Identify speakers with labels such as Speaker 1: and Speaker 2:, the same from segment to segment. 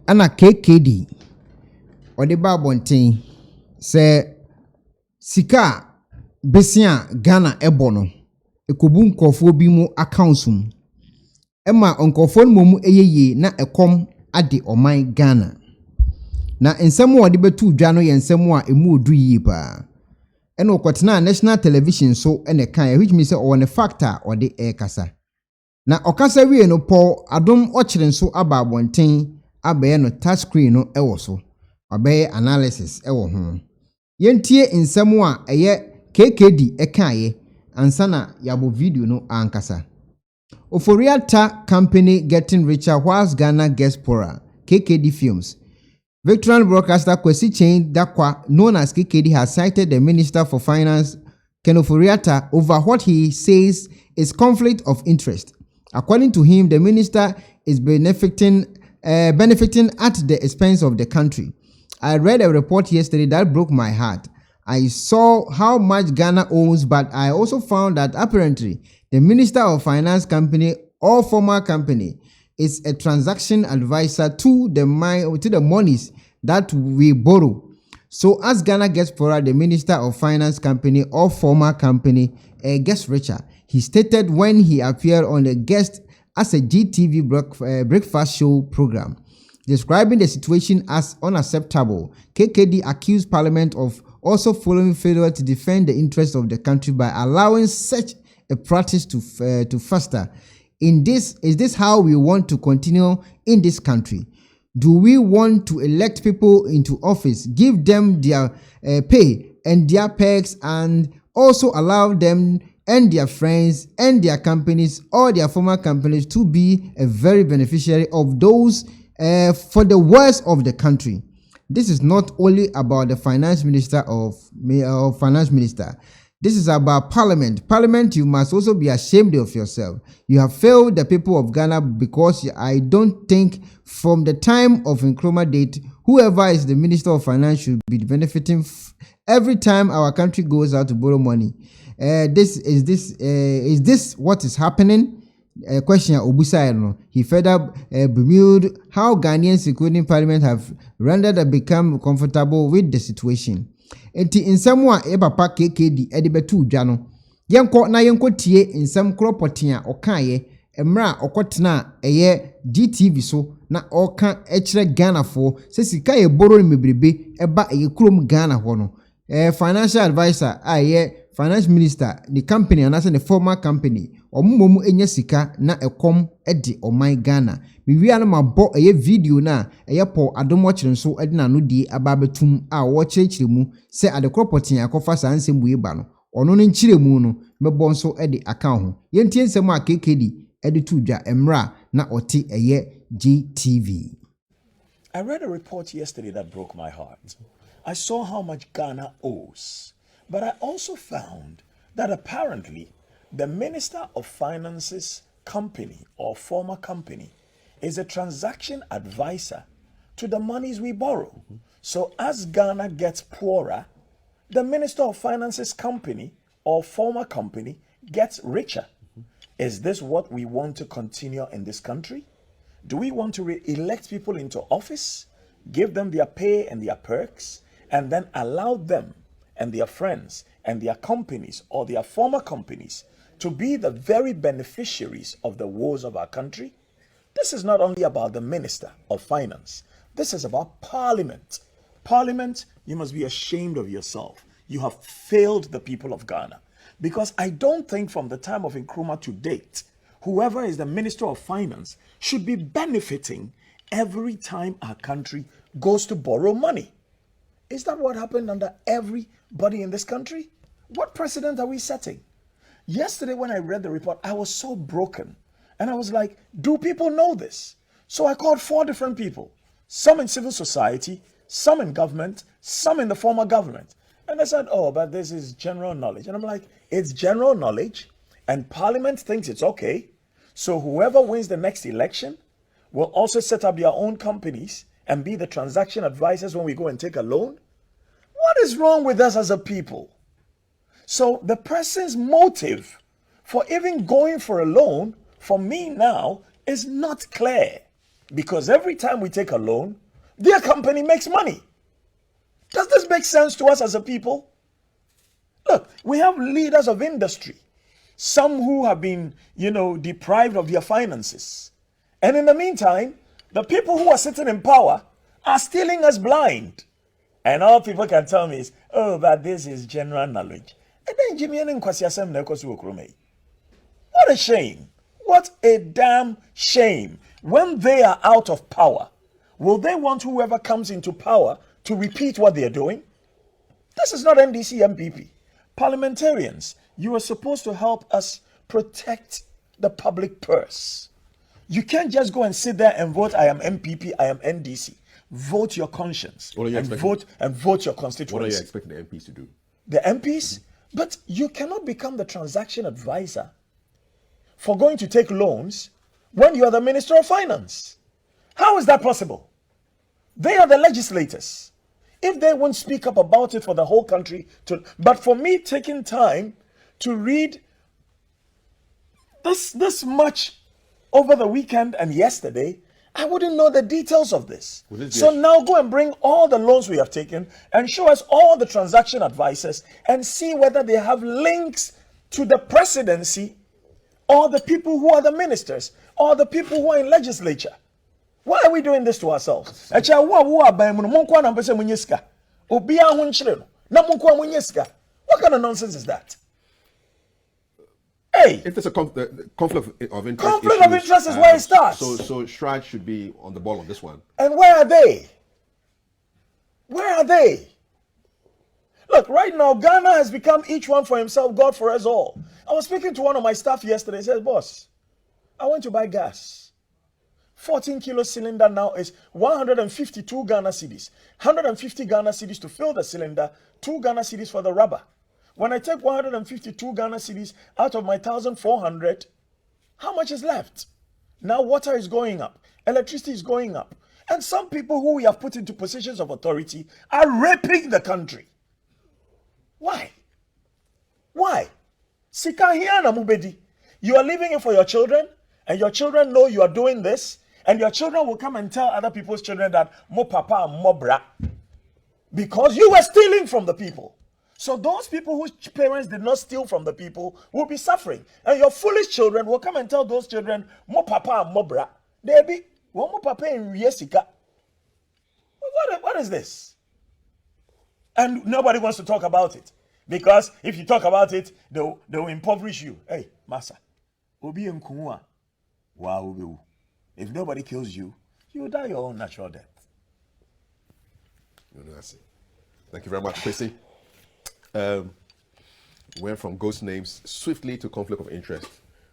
Speaker 1: ana KKD ode ba bonten se sika besia Ghana ebono ekobu nkofo bi mu accounts mu ema nkofo no mu eyeye na ekom ade oman Ghana na ensem ode betu dwa no ye ensem a emu odu yi pa ena okotena national television so ene kan which means say on a factor ode kasa na okasa wie no Paul adom okire nso aba abonten abaye no touch screen no ewo so abaye analysis ewo ho yentie ensem a eye KKD ekaye ansana yabo video no ankasa. Ofori Attah company getting richer whilst Ghana gets poorer. KKD Fumes. Veteran broadcaster Kwesi Chain Dakwa, known as KKD, has cited the Minister for Finance, Ofori Attah, over what he says is conflict of interest. According to him, the minister is benefiting at the expense of the country. I read a report yesterday that broke my heart. I saw how much Ghana owns, but I also found that apparently the Minister of Finance company or former company is a transaction advisor to the monies that we borrow. So as Ghana gets poorer, the Minister of Finance company or former company gets richer. He stated when he appeared on a guest as a GTV breakfast show program. Describing the situation as unacceptable, KKD accused Parliament of also following failure to defend the interests of the country by allowing such a practice to fester. Is this how we want to continue in this country? Do we want to elect people into office, give them their pay and their perks, and also allow them and their friends and their companies or their former companies to be a very beneficiary of those for the worst of the country? This is not only about the finance minister This is about Parliament. Parliament, you must also be ashamed of yourself. You have failed the people of Ghana because I don't think from the time of Nkrumah date, whoever is the Minister of Finance should be benefiting every time our country goes out to borrow money. Is this what is happening? Question Obusa. He further bemoaned how Ghanaians, including Parliament, have rendered and become comfortable with the situation. Enti insem a papa KKD betu dwa no yenko tie insem kropotia okaye emra okotena GTV so na oka ekire Ghana fo se sika ye boro mebrebe eba krom Ghana ho no financial advisor finance minister the company and as the former company omumomu enya sika na ekom edi oman Ghana miwia no mabo video na Paul adomo kire so edi na no die aba betum a wo kire mu se adekropotin akofa sansem bu eba no ono no nkire mu no mebo nso edi aka ho yentie nsem a KKD edi tu dwa emra na oti GTV.
Speaker 2: I read a report yesterday that broke my heart. I saw how much Ghana owes, but I also found that apparently the Minister of Finance's company or former company is a transaction advisor to the monies we borrow. So as Ghana gets poorer, the Minister of Finance's company or former company gets richer. Is this what we want to continue in this country? Do we want to re-elect people into office, give them their pay and their perks, and then allow them and their friends and their companies or their former companies to be the very beneficiaries of the woes of our country? This is not only about the Minister of Finance. This is about Parliament. Parliament, you must be ashamed of yourself. You have failed the people of Ghana. Because I don't think from the time of Nkrumah to date, whoever is the Minister of Finance should be benefiting every time our country goes to borrow money. Is that what happened under everybody in this country? What precedent are we setting? Yesterday when I read the report, I was so broken. And I was like, do people know this? So I called 4 different people. Some in civil society, some in government, some in the former government. And they said, oh, but this is general knowledge. And I'm like, it's general knowledge and Parliament thinks it's okay. So whoever wins the next election will also set up their own companies and be the transaction advisors when we go and take a loan. What is wrong with us as a people? So the person's motive for even going for a loan for me now is not clear. Because every time we take a loan, their company makes money. Does this make sense to us as a people? Look, we have leaders of industry, some who have been, deprived of their finances. And in the meantime, the people who are sitting in power are stealing us blind. And all people can tell me is, oh, but this is general knowledge. And then Jimmy and Kwasiasem Nekosu. What a shame. What a damn shame. When they are out of power, will they want whoever comes into power to repeat what they are doing? This is not NDC MPP. Parliamentarians, you are supposed to help us protect the public purse. You can't just go and sit there and vote, I am MPP, I am NDC. Vote your conscience and vote your constituency.
Speaker 3: What are you expecting the MPs to do?
Speaker 2: The MPs? But you cannot become the transaction advisor for going to take loans when you are the Minister of Finance. How is that possible? They are the legislators. If they won't speak up about it for the whole country, but for me taking time to read this much over the weekend and yesterday, I wouldn't know the details of this. So now go and bring all the loans we have taken and show us all the transaction advisors and see whether they have links to the presidency or the people who are the ministers or the people who are in legislature. Why are we doing this to ourselves? What kind of nonsense is that? Hey,
Speaker 3: if there's a conflict of interest,
Speaker 2: conflict of interest is where it starts.
Speaker 3: So Stride should be on the ball on this one.
Speaker 2: And where are they? Where are they? Look, right now, Ghana has become each one for himself, God for us all. I was speaking to one of my staff yesterday. He says, boss, I went to buy gas. 14-kilo cylinder now is 152 Ghana cedis. 150 Ghana cedis to fill the cylinder, 2 Ghana cedis for the rubber. When I take 152 Ghana cedis out of my 1,400, how much is left? Now water is going up, electricity is going up. And some people who we have put into positions of authority are raping the country. Why? Why? Sikahiana Mubedi. You are leaving it for your children, and your children know you are doing this, and your children will come and tell other people's children that mo papa and mo bra, because you were stealing from the people. So those people whose parents did not steal from the people will be suffering, and your foolish children will come and tell those children mo papa and mo bra. They be mo papa in Yesika. What is this? And nobody wants to talk about it, because if you talk about it, they'll impoverish you. Hey, massa, obi enkumwa. Wow, if nobody kills you, you die your own natural death.
Speaker 3: Thank you very much, Chrissy. Went from ghost names swiftly to conflict of interest,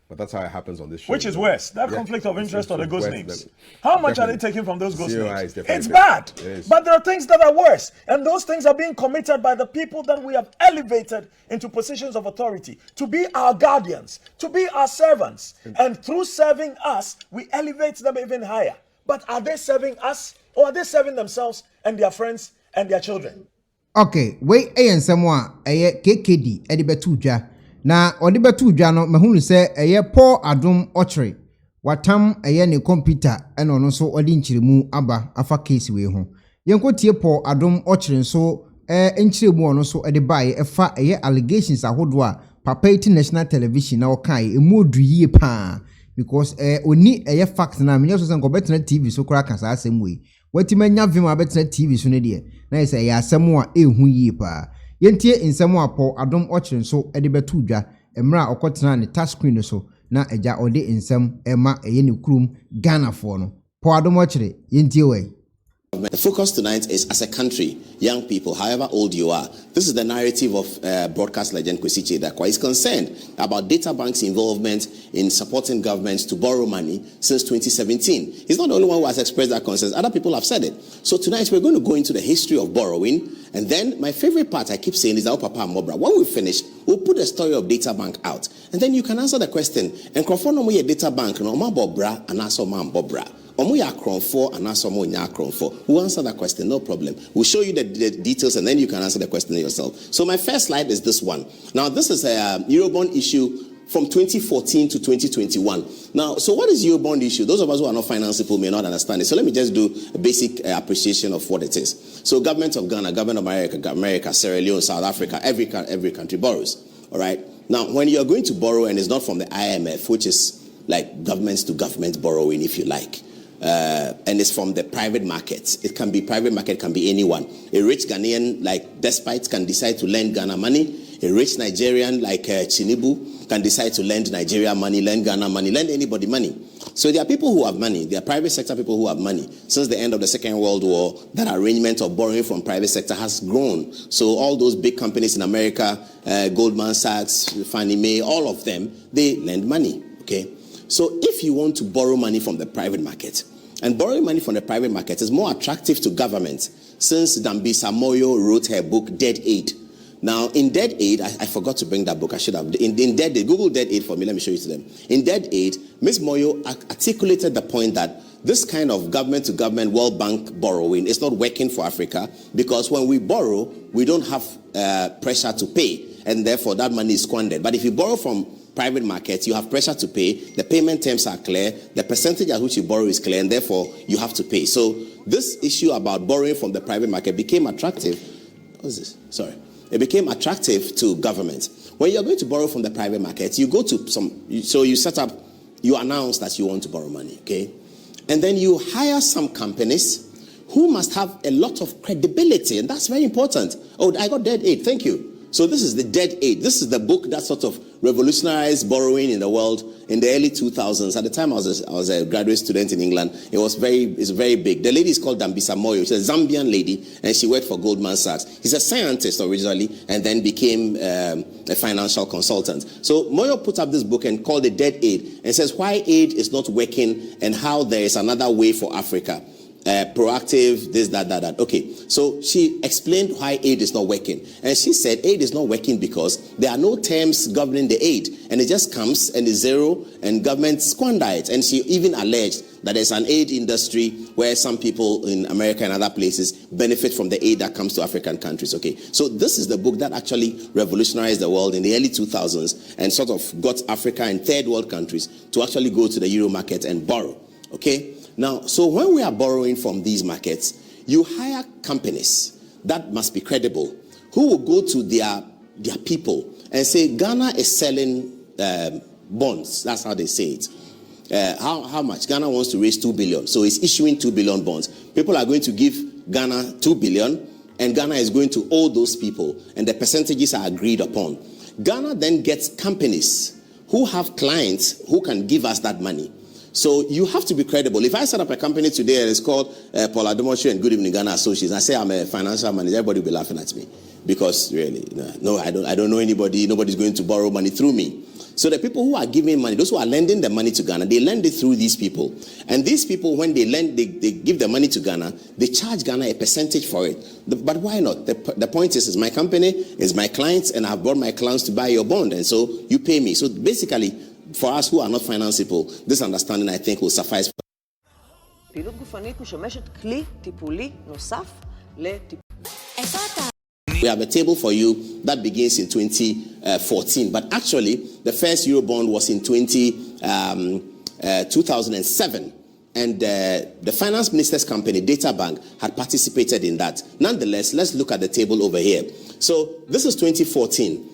Speaker 3: but that's how it happens on this show.
Speaker 2: Which is worse, that conflict of interest or the ghost names? How much are they taking from those ghost names? It's bad, but there are things that are worse, and those things are being committed by the people that we have elevated into positions of authority to be our guardians, to be our servants, and through serving us, we elevate them even higher. But are they serving us, or are they serving themselves and their friends and their children?
Speaker 1: Okay, wait, someone, KKD, Edibetu Dwa. Na Odibetu Dwa no, mehunu se, Paul Adom Ochre. Watam, ne computer, eno no so, odi nchirimu aba, afa case we ho. Yenko tie Paul Adom Ochre so, nchirimu ono so, edibaye, efa, allegations ahodwa, papa iti national television na wakai, emu yie pa. Because, oni, fact na, minyo so senko betina TV so kura kansa asemwe. Wati menya vim abetina TV so ne de na yesa ya asemu a ehu yi pa yentie nsemu a Paul Adom Ochre so e de betu dwa emra okotena ne touch screen so na eja ode nsem ema eye ne kurum Ghana fo no Paul Adom Ochre yentie we.
Speaker 4: The focus tonight is, as a country, young people, however old you are, this is the narrative of broadcast legend Kwesi Chedakwa. He's concerned about data banks' involvement in supporting governments to borrow money since 2017. He's not the only one who has expressed that concern. Other people have said it. So tonight we're going to go into the history of borrowing. And then my favorite part, I keep saying, is our Papa Mobra. When we finish, we'll put the story of data bank out. And then you can answer the question, and confirm no more data bank, no more Bobra, and also man Bobra. We'll answer that question, no problem. We'll show you the details and then you can answer the question yourself. So my first slide is this one. Now this is a Eurobond issue from 2014 to 2021. Now, so what is Eurobond issue? Those of us who are not finance people may not understand it. So let me just do a basic appreciation of what it is. So government of Ghana, government of America, Sierra Leone, South Africa, every country borrows. All right. Now, when you're going to borrow, and it's not from the IMF, which is like governments to government borrowing, if you like, and it's from the private markets. It can be private market, can be anyone. A rich Ghanaian like Despite can decide to lend Ghana money. A rich Nigerian like Chinibu can decide to lend Nigeria money, lend Ghana money, lend anybody money. So there are people who have money. There are private sector people who have money. Since the end of the Second World War, that arrangement of borrowing from private sector has grown. So all those big companies in America, Goldman Sachs, Fannie Mae, all of them, they lend money. Okay. So if you want to borrow money from the private market, and borrowing money from the private market is more attractive to government, since Dambisa Moyo wrote her book, Dead Aid. Now, in Dead Aid, I forgot to bring that book. I should have. In Dead Aid, Google Dead Aid for me. Let me show you to them. In Dead Aid, Ms. Moyo articulated the point that this kind of government-to-government World Bank borrowing is not working for Africa, because when we borrow, we don't have pressure to pay, and therefore that money is squandered. But if you borrow from private markets, you have pressure to pay, the payment terms are clear, the percentage at which you borrow is clear, and therefore you have to pay. So this issue about borrowing from the private market became attractive. What is this? Sorry. It became attractive to government. When you're going to borrow from the private market, you go to you announce that you want to borrow money, okay? And then you hire some companies who must have a lot of credibility, and that's very important. Oh, I got Dead Aid, thank you. So this is the Dead Aid. This is the book that sort of revolutionized borrowing in the world in the early 2000s. At the time I was a graduate student in England. It's very big. The lady is called Dambisa Moyo. She's a Zambian lady, and she worked for Goldman Sachs. He's a scientist originally, and then became a financial consultant. So Moyo put up this book and called it Dead Aid, and says why aid is not working and how there is another way for Africa. Proactive, this, that. Okay, so she explained why aid is not working. And she said aid is not working because there are no terms governing the aid. And it just comes and is zero, and government squander it. And she even alleged that there's an aid industry where some people in America and other places benefit from the aid that comes to African countries. Okay, so this is the book that actually revolutionized the world in the early 2000s and sort of got Africa and third world countries to actually go to the Euro market and borrow. Okay. Now, so when we are borrowing from these markets, you hire companies that must be credible, who will go to their people and say, Ghana is selling bonds. That's how they say it. How much? Ghana wants to raise 2 billion. So it's issuing 2 billion bonds. People are going to give Ghana 2 billion, and Ghana is going to owe those people, and the percentages are agreed upon. Ghana then gets companies who have clients who can give us that money. So you have to be credible. If I set up a company today and it's called Paul Adomosho and Good Evening Ghana Associates, and I say I'm a financial manager, everybody will be laughing at me, because really, no, I don't know anybody. Nobody's going to borrow money through me. So the people who are giving money, those who are lending the money to Ghana, they lend it through these people. And these people, when they lend, they give the money to Ghana, they charge Ghana a percentage for it. But why not? The point is my company, is my clients, and I've brought my clients to buy your bond, and so you pay me. So basically, for us who are not finance people, this understanding, I think, will suffice.
Speaker 5: פעילות גופנית משמשת כלי טיפולי נוסף לטיפול.
Speaker 4: We have a table for you that begins in 2014, but actually the first Eurobond was in 2007, and the finance minister's company, Data Bank, had participated in that. Nonetheless, let's look at the table over here. So this is 2014.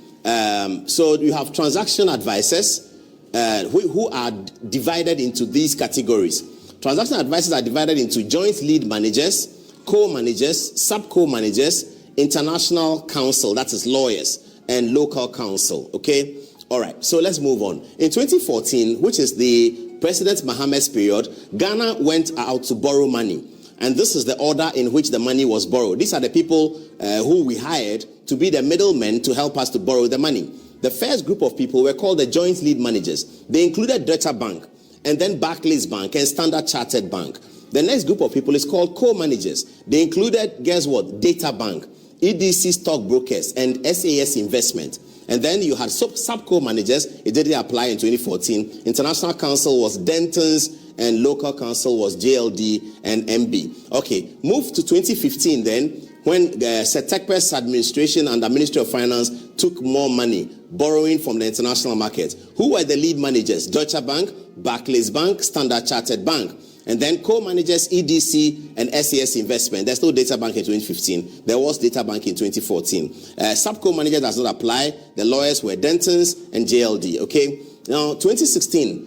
Speaker 4: So you have transaction advisors, who are divided into these categories. Transaction advisors are divided into joint lead managers, co-managers, sub-co-managers, international counsel, that is lawyers, and local counsel. Okay? All right, so let's move on. In 2014, which is the President Mohammed's period, Ghana went out to borrow money. And this is the order in which the money was borrowed. These are the people who we hired to be the middlemen to help us to borrow the money. The first group of people were called the joint lead managers. They included Deutsche Bank, and then Barclays Bank, and Standard Chartered Bank. The next group of people is called co-managers. They included, guess what? Data Bank, EDC Stockbrokers, and SAS Investment. And then you had sub-co-managers. It didn't apply in 2014. International Council was Denton's, and local council was JLD and MB. Okay, move to 2015 then, when Setekpe's administration and the Ministry of Finance took more money borrowing from the international market. Who were the lead managers? Deutsche Bank, Barclays Bank, Standard Chartered Bank. And then co-managers EDC and SAS Investment. There's no data bank in 2015. There was data bank in 2014. Sub-co-manager does not apply. The lawyers were Dentons and JLD. Okay. Now, 2016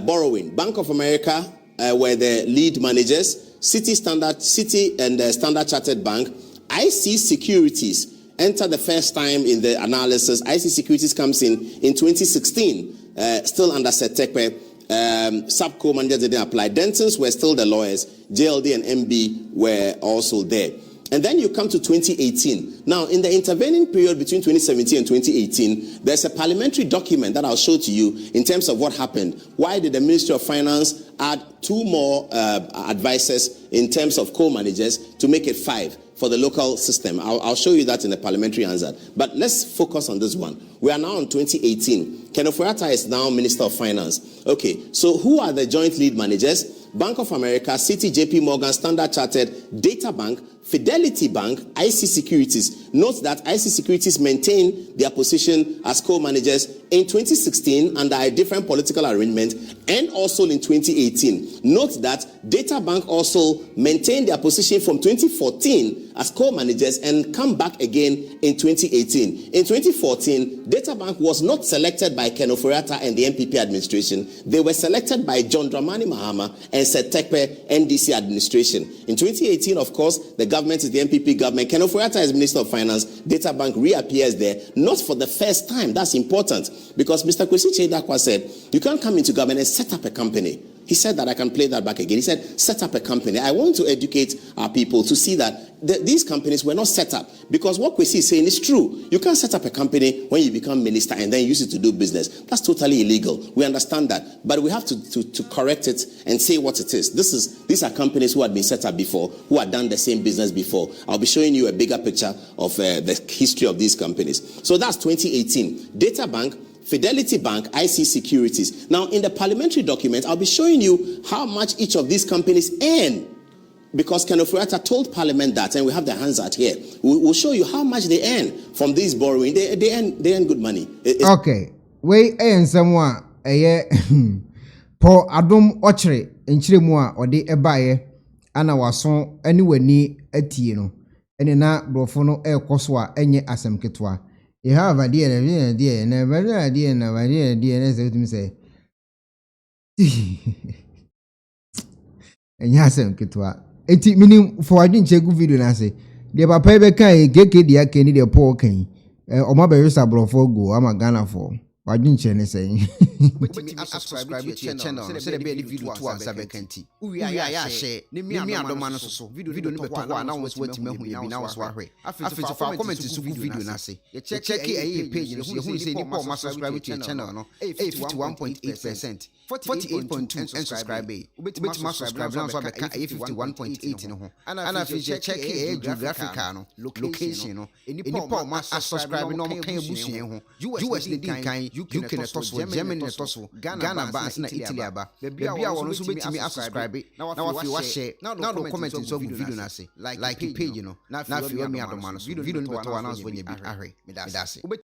Speaker 4: borrowing. Bank of America were the lead managers. Citi and Standard Chartered Bank. IC Securities entered the first time in the analysis. IC Securities comes in 2016, still under Setekpe. Subco managers didn't apply. Dentons were still the lawyers. JLD and MB were also there. And then you come to 2018. Now, in the intervening period between 2017 and 2018, there's a parliamentary document that I'll show to you in terms of what happened. Why did the Ministry of Finance add 2 more advisors in terms of co-managers to make it 5 for the local system? I'll show you that in the parliamentary answer. But let's focus on this one. We are now on 2018. Ofori Attah is now Minister of Finance. Okay, so who are the joint lead managers? Bank of America, Citi, JP Morgan, Standard Chartered, Data Bank, Fidelity Bank, IC Securities. Note that IC Securities maintained their position as co-managers in 2016 under a different political arrangement and also in 2018. Note that Data Bank also maintained their position from 2014 as co-managers and come back again in 2018. In 2014, Data Bank was not selected by Ofori Attah and the MPP administration. They were selected by John Dramani Mahama and Setekpe NDC administration. In 2018, of course, the government is the MPP government. Ofori Attah is Minister of Finance. Data Bank reappears there, not for the first time. That's important because Mr. Kwesi Chedakwa said, you can't come into government and set up a company. He said that, I can play that back again. He said, set up a company. I want to educate our people to see that these companies were not set up because what Kwesi is saying is true. You can't set up a company when you become minister and then use it to do business. That's totally illegal. We understand that. But we have to correct it and say what it is. These are companies who had been set up before, who had done the same business before. I'll be showing you a bigger picture of the history of these companies. So that's 2018. Data Bank, Fidelity Bank, IC Securities. Now, in the parliamentary document, I'll be showing you how much each of these companies earn. Because Ofori Attah told Parliament that, and we have the hands out here. We'll show you how much they earn from these borrowing. They earn good money.
Speaker 1: Okay. We earn someone Paul Adom Ochre in Chirimua or the Ebaye, Anna Wasson, anywhere near Etieno, and na Brofono El Coswa, any Asam Ketwa. You have a dear, and a very idea, and a very idea, as I say. And Yasam Ketwa. Eti meaning for I didn't check video na say. The papa be kan KKD akeni the poor kan. O ma be resabro for go am Ghana for. I didn't check say.
Speaker 6: But me subscribe to your channel. Say the video to answer vacancy. We are share. Me adoma no so. Video no beto wa na won so wetima hu ye bi na won so ahwe. Afiti for comment to go video na say. Check page no so say ni po ma subscribe to your channel no. 51.8%. 48.2 subscribe. Ubetima subscribe na so beka 51.8 no ho. Ana fi check geographic no location no. Eni po ma subscribe no mo kan ebusuye ho. US ne din kan UK ne to so Germany ne to so Ghana ba na Italy aba. Bia wono so betimi subscribe na wa fi wa share. Na no comment so video na say. Like page no. Na fi wa mi adoma no so video no beto wa na so nya bi ahwe. Me da say.